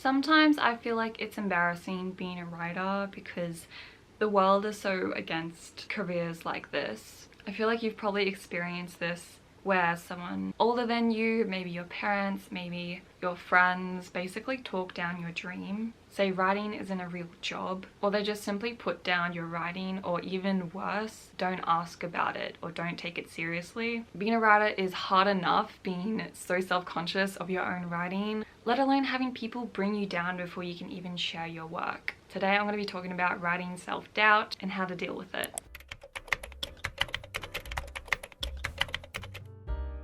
Sometimes I feel like it's embarrassing being a writer because the world is so against careers like this. I feel like you've probably experienced this where someone older than you, maybe your parents, maybe your friends, basically talk down your dream, say writing isn't a real job, or they just simply put down your writing, or even worse, don't ask about it or don't take it seriously. Being a writer is hard enough, being so self-conscious of your own writing, let alone having people bring you down before you can even share your work. Today I'm going to be talking about writing self-doubt and how to deal with it.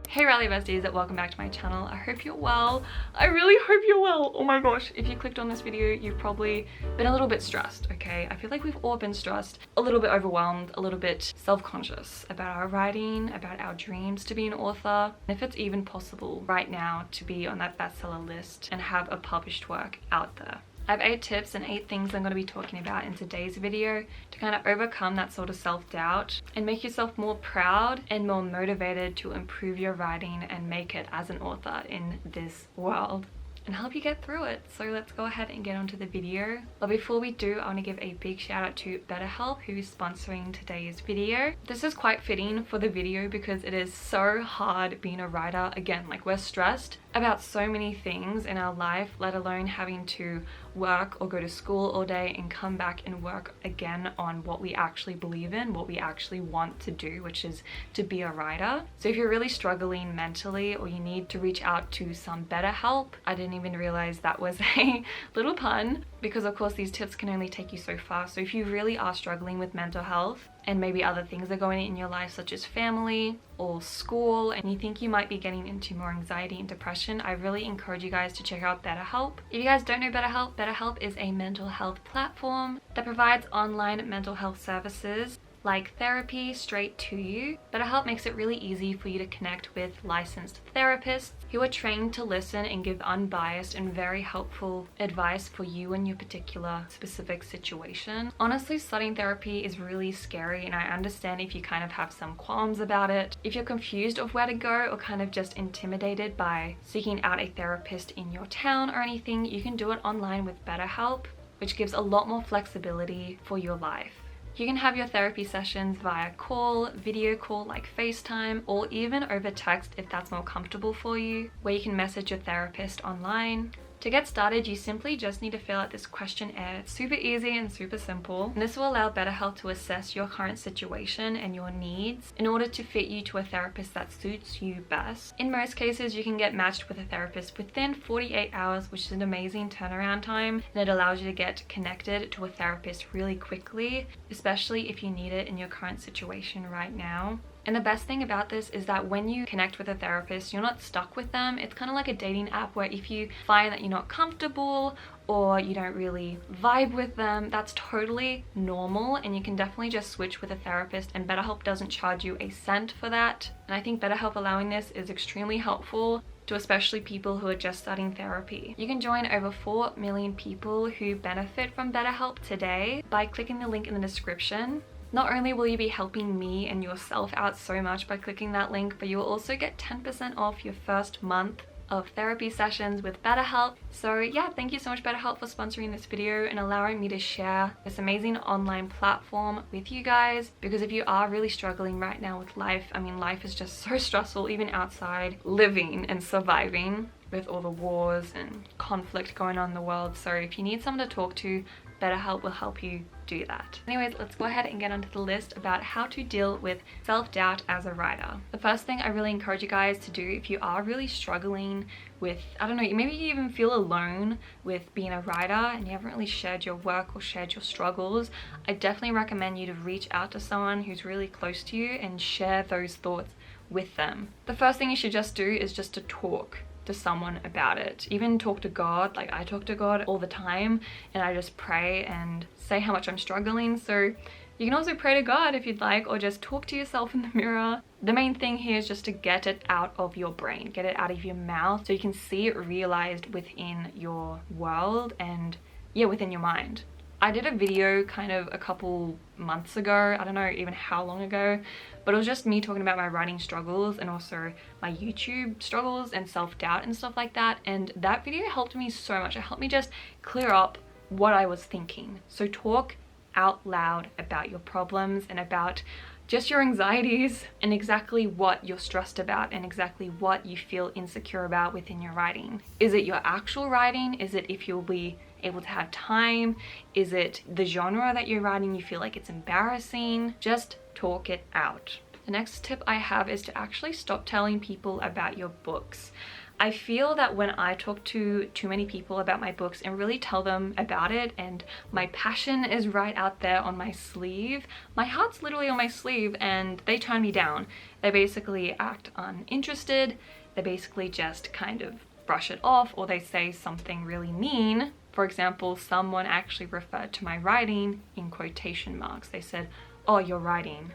Hey Rally Besties, welcome back to my channel. I hope you're well. I really hope you're well. Oh my gosh, if you clicked on this video, you've probably been a little bit stressed, okay? I feel like we've all been stressed, a little bit overwhelmed, a little bit self-conscious about our writing, about our dreams to be an author, and if it's even possible right now to be on that bestseller list and have a published work out there. I have 8 tips and 8 things I'm going to be talking about in today's video to kind of overcome that sort of self-doubt and make yourself more proud and more motivated to improve your writing and make it as an author in this world and help you get through it. So let's go ahead and get onto the video. But before we do, I want to give a big shout out to BetterHelp, who's sponsoring today's video. This is quite fitting for the video because it is so hard being a writer. Again, like, we're stressed about so many things in our life, let alone having to work or go to school all day and come back and work again on what we actually believe in, what we actually want to do, which is to be a writer. So if you're really struggling mentally or you need to reach out to some better help, I didn't even realize that was a little pun, because of course these tips can only take you so far. So if you really are struggling with mental health and maybe other things are going in your life such as family or school, and you think you might be getting into more anxiety and depression, I really encourage you guys to check out BetterHelp. If you guys don't know BetterHelp, BetterHelp is a mental health platform that provides online mental health services like therapy straight to you. BetterHelp makes it really easy for you to connect with licensed therapists who are trained to listen and give unbiased and very helpful advice for you and your particular specific situation. Honestly, starting therapy is really scary, and I understand if you kind of have some qualms about it. If you're confused of where to go or kind of just intimidated by seeking out a therapist in your town or anything, you can do it online with BetterHelp, which gives a lot more flexibility for your life. You can have your therapy sessions via call, video call like FaceTime, or even over text if that's more comfortable for you, where you can message your therapist online. To get started, you simply just need to fill out this questionnaire. It's super easy and super simple. And this will allow BetterHelp to assess your current situation and your needs in order to fit you to a therapist that suits you best. In most cases, you can get matched with a therapist within 48 hours, which is an amazing turnaround time, and it allows you to get connected to a therapist really quickly, especially if you need it in your current situation right now. And the best thing about this is that when you connect with a therapist, you're not stuck with them. It's kind of like a dating app where if you find that you're not comfortable or you don't really vibe with them, that's totally normal, and you can definitely just switch with a therapist, and BetterHelp doesn't charge you a cent for that. And I think BetterHelp allowing this is extremely helpful to especially people who are just starting therapy. You can join over 4 million people who benefit from BetterHelp today by clicking the link in the description. Not only will you be helping me and yourself out so much by clicking that link, but you will also get 10% off your first month of therapy sessions with BetterHelp. So yeah, thank you so much BetterHelp for sponsoring this video and allowing me to share this amazing online platform with you guys, because if you are really struggling right now with life, I mean, life is just so stressful, even outside living and surviving with all the wars and conflict going on in the world. So if you need someone to talk to, BetterHelp will help you do that. Anyways, let's go ahead and get onto the list about how to deal with self-doubt as a writer. The first thing I really encourage you guys to do if you are really struggling with, I don't know, maybe you even feel alone with being a writer and you haven't really shared your work or shared your struggles, I definitely recommend you to reach out to someone who's really close to you and share those thoughts with them. The first thing you should just do is just to talk to someone about it. Even talk to God. Like, I talk to God all the time and I just pray and say how much I'm struggling. So you can also pray to God if you'd like, or just talk to yourself in the mirror. The main thing here is just to get it out of your brain, get it out of your mouth so you can see it realized within your world and yeah, within your mind. I did a video kind of a couple months ago, I don't know even how long ago, but it was just me talking about my writing struggles and also my YouTube struggles and self-doubt and stuff like that. And that video helped me so much. It helped me just clear up what I was thinking. So talk out loud about your problems and about just your anxieties and exactly what you're stressed about and exactly what you feel insecure about within your writing. Is it your actual writing? Is it if you'll be able to have time? Is it the genre that you're writing, you feel like it's embarrassing? Just talk it out. The next tip I have is to actually stop telling people about your books. I feel that when I talk to too many people about my books and really tell them about it, and my passion is right out there on my sleeve, my heart's literally on my sleeve, and they turn me down. They basically act uninterested. They basically just kind of brush it off, or they say something really mean. For example, someone actually referred to my writing in quotation marks. They said, "Oh, you're writing."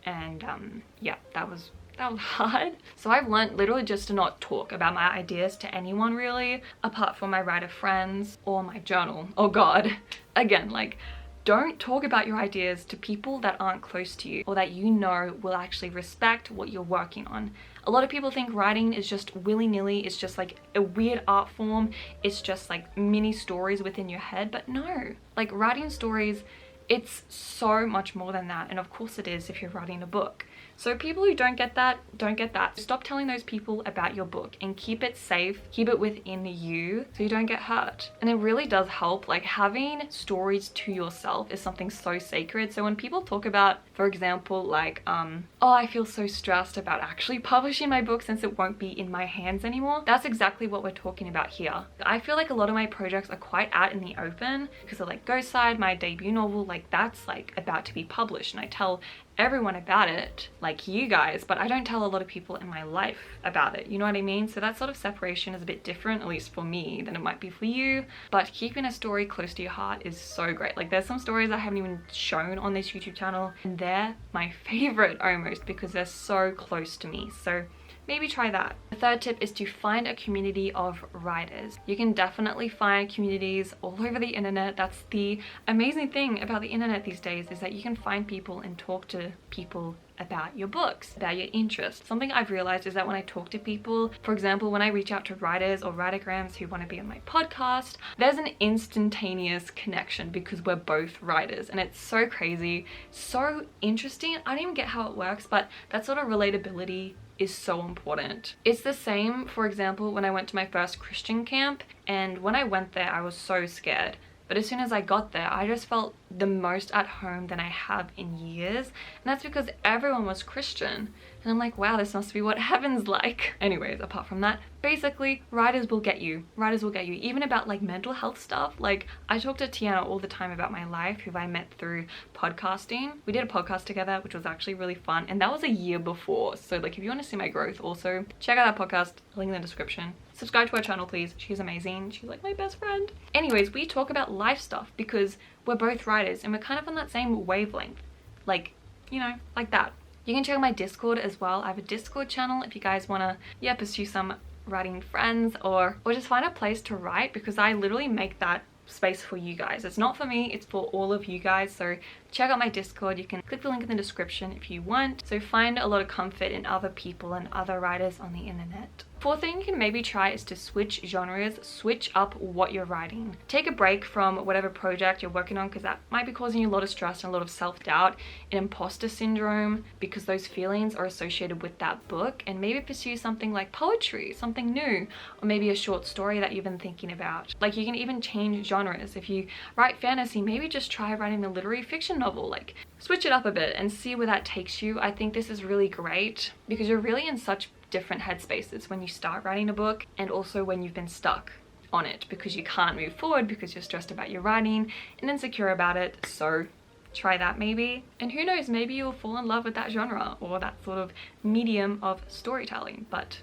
And yeah, that was hard. So I've learned literally just to not talk about my ideas to anyone really, apart from my writer friends or my journal. Oh God, again, like, don't talk about your ideas to people that aren't close to you or that you know will actually respect what you're working on. A lot of people think writing is just willy-nilly, it's just like a weird art form, it's just like mini stories within your head, but no, like writing stories, it's so much more than that. And of course it is if you're writing a book. So people who don't get that, don't get that. Stop telling those people about your book and keep it safe, keep it within you so you don't get hurt. And it really does help, like having stories to yourself is something so sacred. So when people talk about, for example, like, oh, I feel so stressed about actually publishing my book since it won't be in my hands anymore, that's exactly what we're talking about here. I feel like a lot of my projects are quite out in the open because of like Ghost Side, my debut novel, like that's like about to be published, and I tell everyone about it, like you guys, but I don't tell a lot of people in my life about it, you know what I mean? So that sort of separation is a bit different, at least for me, than it might be for you. But keeping a story close to your heart is so great. Like there's some stories I haven't even shown on this YouTube channel, and they're my favorite almost because they're so close to me. So maybe try that. The third tip is to find a community of writers. You can definitely find communities all over the internet. That's the amazing thing about the internet these days, is that you can find people and talk to people about your books, about your interests. Something I've realized is that when I talk to people, for example, when I reach out to writers or writergrams who want to be on my podcast, there's an instantaneous connection because we're both writers, and it's so crazy, so interesting. I don't even get how it works, but that sort of relatability is so important. It's the same, for example, when I went to my first Christian camp, and when I went there, I was so scared. But as soon as I got there, I just felt the most at home than I have in years. And that's because everyone was Christian. And I'm like, wow, this must be what heaven's like. Anyways, apart from that, basically, writers will get you. Writers will get you. Even about like mental health stuff. Like I talk to Tiana all the time about my life, who I met through podcasting. We did a podcast together, which was actually really fun. And that was a year before. So like if you want to see my growth also, check out that podcast, link in the description. Subscribe to our channel, please. She's amazing. She's like my best friend. Anyways, we talk about life stuff because we're both writers and we're kind of on that same wavelength. Like, you know, like that. You can check out my Discord as well. I have a Discord channel if you guys want to, yeah, pursue some writing friends or just find a place to write, because I literally make that space for you guys. It's not for me, it's for all of you guys. So check out my Discord. You can click the link in the description if you want. So find a lot of comfort in other people and other writers on the internet. Fourth thing you can maybe try is to switch genres, switch up what you're writing. Take a break from whatever project you're working on, because that might be causing you a lot of stress and a lot of self-doubt and imposter syndrome, because those feelings are associated with that book, and maybe pursue something like poetry, something new, or maybe a short story that you've been thinking about. Like you can even change genres. If you write fantasy, maybe just try writing a literary fiction novel. Like switch it up a bit and see where that takes you. I think this is really great because you're really in such different headspaces when you start writing a book, and also when you've been stuck on it because you can't move forward because you're stressed about your writing and insecure about it. So try that maybe, and who knows, maybe you'll fall in love with that genre or that sort of medium of storytelling. But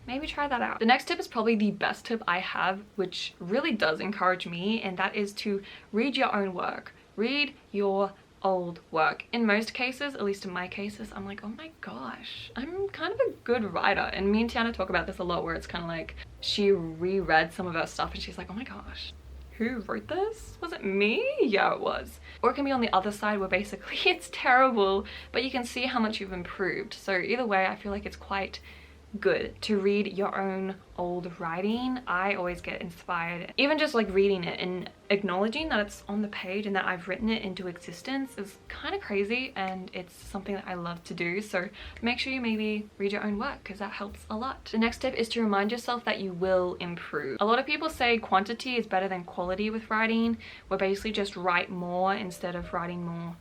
maybe try that out. The next tip is probably the best tip I have, which really does encourage me, and that is to read your own work. Read your old work. In most cases, at least in my cases, I'm like, oh my gosh, I'm kind of a good writer. And me and Tiana talk about this a lot, where it's kind of like she reread some of her stuff and she's like, oh my gosh, who wrote this? Was it me? Yeah, it was. Or it can be on the other side where basically it's terrible, but you can see how much you've improved. So either way, I feel like it's quite good to read your own old writing. I always get inspired. Even just like reading it and acknowledging that it's on the page and that I've written it into existence is kind of crazy, and it's something that I love to do. So make sure you maybe read your own work because that helps a lot. The next tip is to remind yourself that you will improve. A lot of people say quantity is better than quality with writing, where basically just write more instead of writing more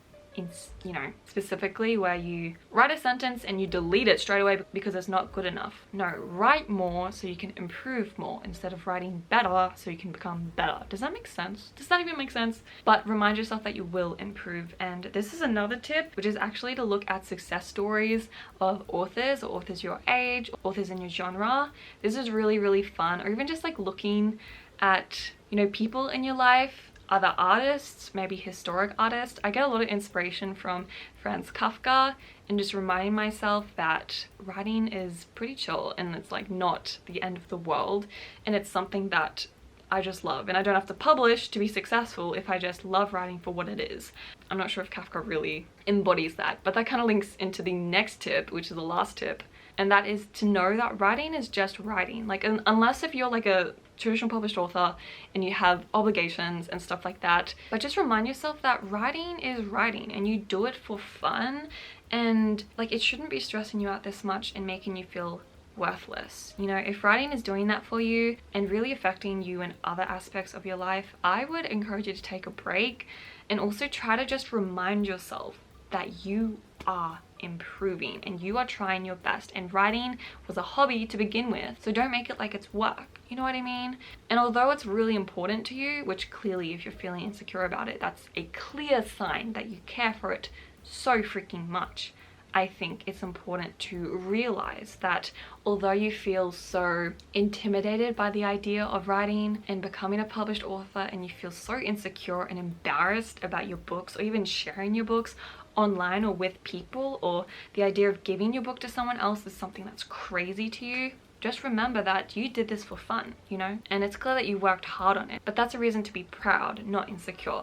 specifically, where you write a sentence and you delete it straight away because it's not good enough. No, write more so you can improve more instead of writing better so you can become better. Does that make sense? Does that even make sense? But remind yourself that you will improve. And this is another tip, which is actually to look at success stories of authors or authors your age, authors in your genre. This is really, really fun. Or even just like looking at, people in your life, other artists, maybe historic artists. I get a lot of inspiration from Franz Kafka and just reminding myself that writing is pretty chill and it's like not the end of the world, and it's something that I just love, and I don't have to publish to be successful if I just love writing for what it is. I'm not sure if Kafka really embodies that, but that kind of links into the next tip, which is the last tip, and that is to know that writing is just writing. Like, unless if you're like a traditional published author and you have obligations and stuff like that, but just remind yourself that writing is writing and you do it for fun, and like it shouldn't be stressing you out this much and making you feel worthless. If writing is doing that for you and really affecting you in other aspects of your life, I would encourage you to take a break and also try to just remind yourself that you are improving and you are trying your best, and writing was a hobby to begin with, so don't make it like it's work. You know what I mean? And although it's really important to you, which clearly if you're feeling insecure about it, that's a clear sign that you care for it so freaking much, I think it's important to realize that although you feel so intimidated by the idea of writing and becoming a published author, and you feel so insecure and embarrassed about your books or even sharing your books online or with people, or the idea of giving your book to someone else is something that's crazy to you, just remember that you did this for fun, and it's clear that you worked hard on it, but that's a reason to be proud, not insecure.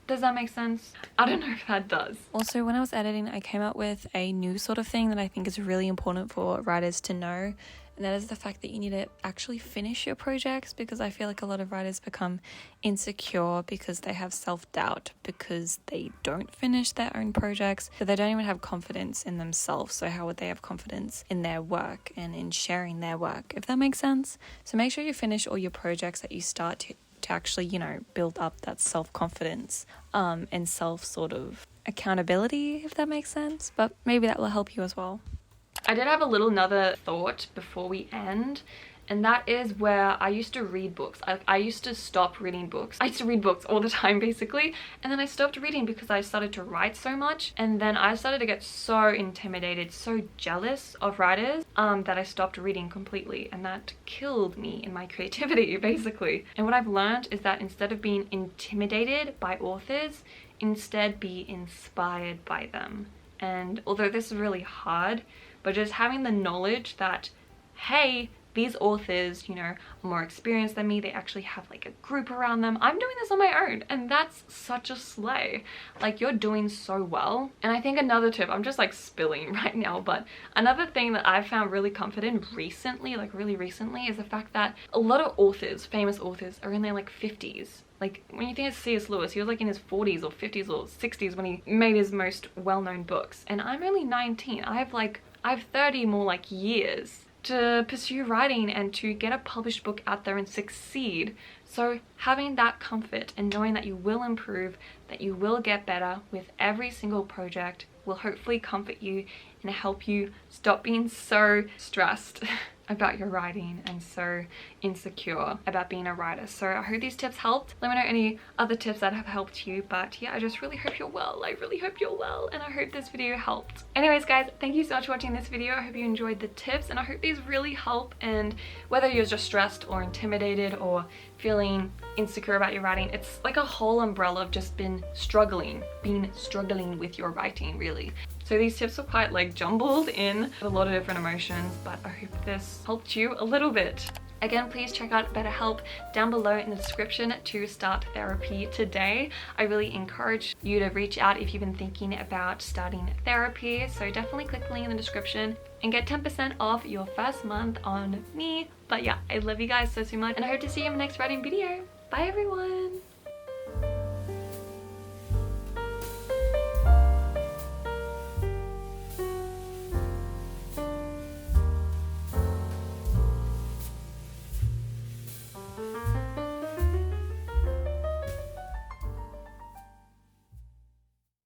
Does that make sense? I don't know if that does. Also, when I was editing, I came up with a new sort of thing that I think is really important for writers to know, and that is the fact that you need to actually finish your projects, because I feel like a lot of writers become insecure because they have self-doubt because they don't finish their own projects, so they don't even have confidence in themselves. So how would they have confidence in their work and in sharing their work, if that makes sense? So make sure you finish all your projects that you start to actually, build up that self-confidence and self sort of accountability, if that makes sense. But maybe that will help you as well. I did have a little another thought before we end, and that is where I used to read books. I used to stop reading books. I used to read books all the time basically, and then I stopped reading because I started to write so much, and then I started to get so intimidated, so jealous of writers that I stopped reading completely, and that killed me in my creativity basically. And what I've learned is that instead of being intimidated by authors, instead be inspired by them. And although this is really hard, but just having the knowledge that, hey, these authors, are more experienced than me. They actually have like a group around them. I'm doing this on my own, and that's such a slay. Like, you're doing so well. And I think another tip, I'm just like spilling right now, but another thing that I've found really comfort in recently, like really recently, is the fact that a lot of authors, famous authors, are in their like 50s. Like, when you think of C.S. Lewis, he was like in his 40s or 50s or 60s when he made his most well-known books. And I'm only 19. I have 30 more like years to pursue writing and to get a published book out there and succeed. So having that comfort and knowing that you will improve, that you will get better with every single project, will hopefully comfort you and help you stop being so stressed about your writing and so insecure about being a writer. So I hope these tips helped. Let me know any other tips that have helped you, but yeah, I just really hope you're well. I really hope you're well, and I hope this video helped. Anyways guys, thank you so much for watching this video. I hope you enjoyed the tips, and I hope these really help. And whether you're just stressed or intimidated or feeling insecure about your writing, it's like a whole umbrella of just been struggling with your writing, really. So these tips are quite like jumbled in with a lot of different emotions, but I hope this helped you a little bit. Again, please check out BetterHelp down below in the description to start therapy today. I really encourage you to reach out if you've been thinking about starting therapy. So definitely click the link in the description and get 10% off your first month on me. But yeah, I love you guys so much, and I hope to see you in the next writing video. Bye everyone!